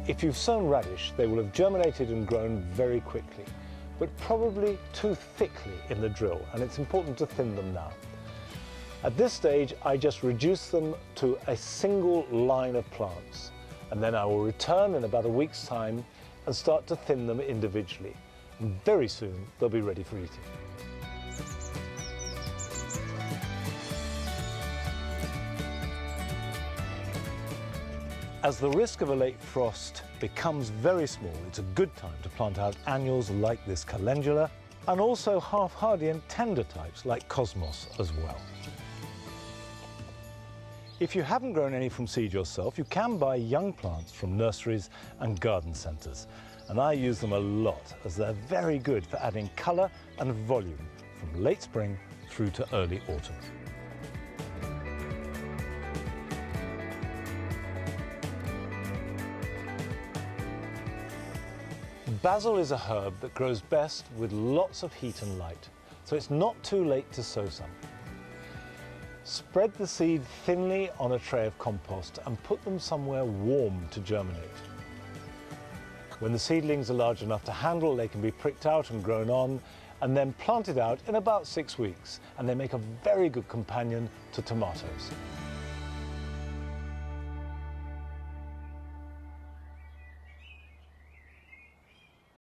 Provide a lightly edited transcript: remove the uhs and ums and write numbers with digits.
If you've sown radish, they will have germinated and grown very quickly, but probably too thickly in the drill, and it's important to thin them now. At this stage, I just reduce them to a single line of plants, and then I will return in about a week's time and start to thin them individually. And very soon, they'll be ready for eating. As the risk of a late frost becomes very small, it's a good time to plant out annuals like this calendula, and also half-hardy and tender types like cosmos as well. If you haven't grown any from seed yourself, you can buy young plants from nurseries and garden centres, and I use them a lot as they're very good for adding colour and volume from late spring through to early autumn. Basil is a herb that grows best with lots of heat and light, so it's not too late to sow some. Spread the seed thinly on a tray of compost and put them somewhere warm to germinate. When the seedlings are large enough to handle, they can be pricked out and grown on, and then planted out in about 6 weeks, and they make a very good companion to tomatoes.